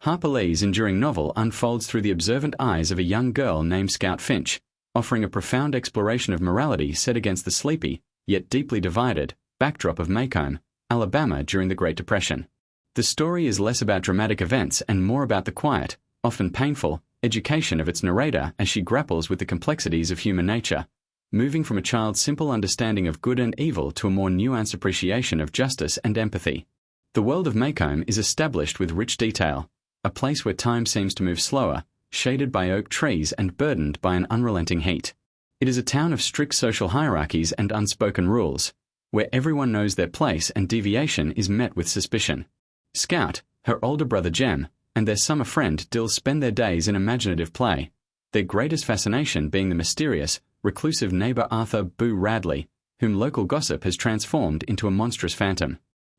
Harper Lee's enduring novel unfolds through the observant eyes of a young girl named Scout Finch, offering a profound exploration of morality set against the sleepy, yet deeply divided, backdrop of Macomb, Alabama during the Great Depression. The story is less about dramatic events and more about the quiet, often painful, education of its narrator as she grapples with the complexities of human nature, moving from a child's simple understanding of good and evil to a more nuanced appreciation of justice and empathy. The world of Macomb is established with rich detail, a place where time seems to move slower, shaded by oak trees and burdened by an unrelenting heat. It is a town of strict social hierarchies and unspoken rules, where everyone knows their place and deviation is met with suspicion. Scout, her older brother Jem, and their summer friend Dill spend their days in imaginative play, their greatest fascination being the mysterious, reclusive neighbor Arthur Boo Radley, whom local gossip has transformed into a monstrous phantom.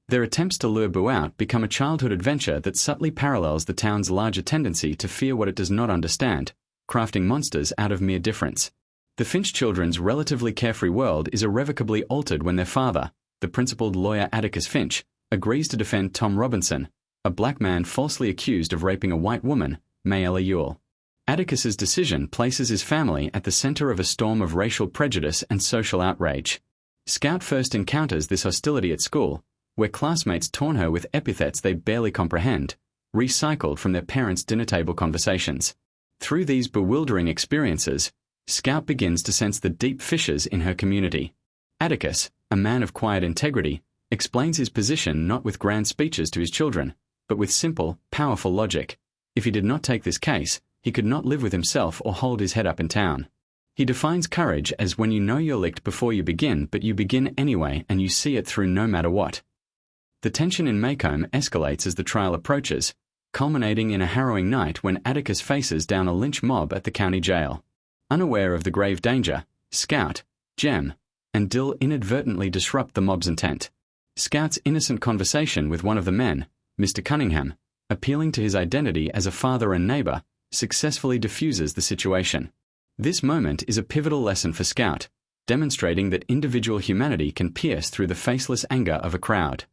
Their attempts to lure Boo out become a childhood adventure that subtly parallels the town's larger tendency to fear what it does not understand, crafting monsters out of mere difference. The Finch children's relatively carefree world is irrevocably altered when their father, the principled lawyer Atticus Finch, agrees to defend Tom Robinson, a black man falsely accused of raping a white woman, Mayella Ewell. Atticus's decision places his family at the center of a storm of racial prejudice and social outrage. Scout first encounters this hostility at school, where classmates taunt her with epithets they barely comprehend, recycled from their parents' dinner table conversations. Through these bewildering experiences, Scout begins to sense the deep fissures in her community. Atticus, a man of quiet integrity, explains his position not with grand speeches to his children, but with simple, powerful logic. If he did not take this case, he could not live with himself or hold his head up in town. He defines courage as when you know you're licked before you begin, but you begin anyway and you see it through no matter what. The tension in Macomb escalates as the trial approaches, culminating in a harrowing night when Atticus faces down a lynch mob at the county jail. Unaware of the grave danger, Scout, Jem, and Dill inadvertently disrupt the mob's intent. Scout's innocent conversation with one of the men, Mr. Cunningham, appealing to his identity as a father and neighbor, successfully diffuses the situation. This moment is a pivotal lesson for Scout, demonstrating that individual humanity can pierce through the faceless anger of a crowd.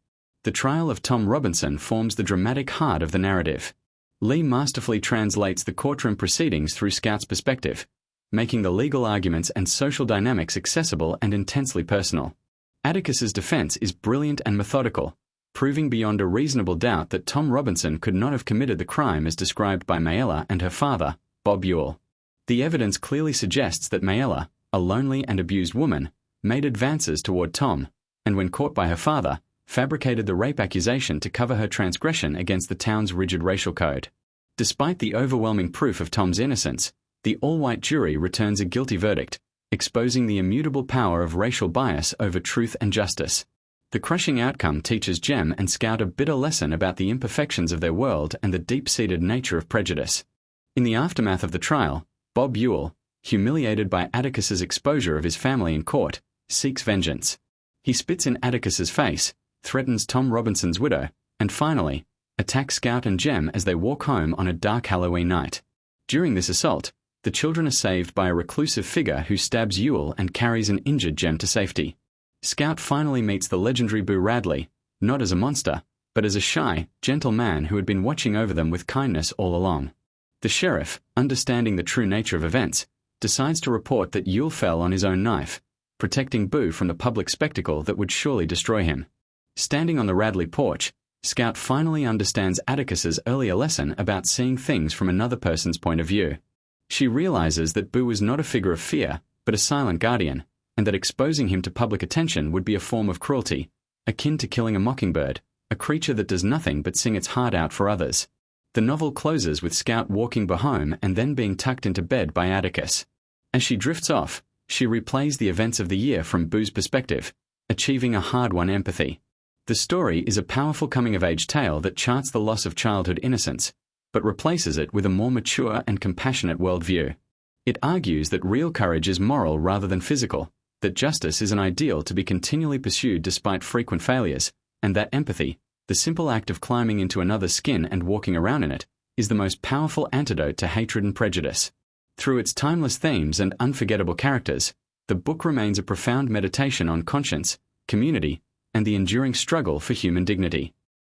The trial of Tom Robinson forms the dramatic heart of the narrative. Lee masterfully translates the courtroom proceedings through Scout's perspective, making the legal arguments and social dynamics accessible and intensely personal. Atticus's defense is brilliant and methodical, proving beyond a reasonable doubt that Tom Robinson could not have committed the crime as described by Mayella and her father, Bob Ewell. The evidence clearly suggests that Mayella, a lonely and abused woman, made advances toward Tom, and when caught by her father, fabricated the rape accusation to cover her transgression against the town's rigid racial code. Despite the overwhelming proof of Tom's innocence, the all-white jury returns a guilty verdict, exposing the immutable power of racial bias over truth and justice. The crushing outcome teaches Jem and Scout a bitter lesson about the imperfections of their world and the deep-seated nature of prejudice. In the aftermath of the trial, Bob Ewell, humiliated by Atticus's exposure of his family in court, seeks vengeance. He spits in Atticus's face, threatens Tom Robinson's widow, and finally, attacks Scout and Jem as they walk home on a dark Halloween night. During this assault, the children are saved by a reclusive figure who stabs Ewell and carries an injured Jem to safety. Scout finally meets the legendary Boo Radley, not as a monster, but as a shy, gentle man who had been watching over them with kindness all along. The sheriff, understanding the true nature of events, decides to report that Ewell fell on his own knife, protecting Boo from the public spectacle that would surely destroy him. Standing on the Radley porch, Scout finally understands Atticus's earlier lesson about seeing things from another person's point of view. She realizes that Boo was not a figure of fear, but a silent guardian, and that exposing him to public attention would be a form of cruelty, akin to killing a mockingbird, a creature that does nothing but sing its heart out for others. The novel closes with Scout walking home and then being tucked into bed by Atticus. As she drifts off, she replays the events of the year from Boo's perspective, achieving a hard-won empathy. The story is a powerful coming-of-age tale that charts the loss of childhood innocence, but replaces it with a more mature and compassionate worldview. It argues that real courage is moral rather than physical, that justice is an ideal to be continually pursued despite frequent failures, and that empathy, the simple act of climbing into another's skin and walking around in it, is the most powerful antidote to hatred and prejudice. Through its timeless themes and unforgettable characters, the book remains a profound meditation on conscience, community, and the enduring struggle for human dignity.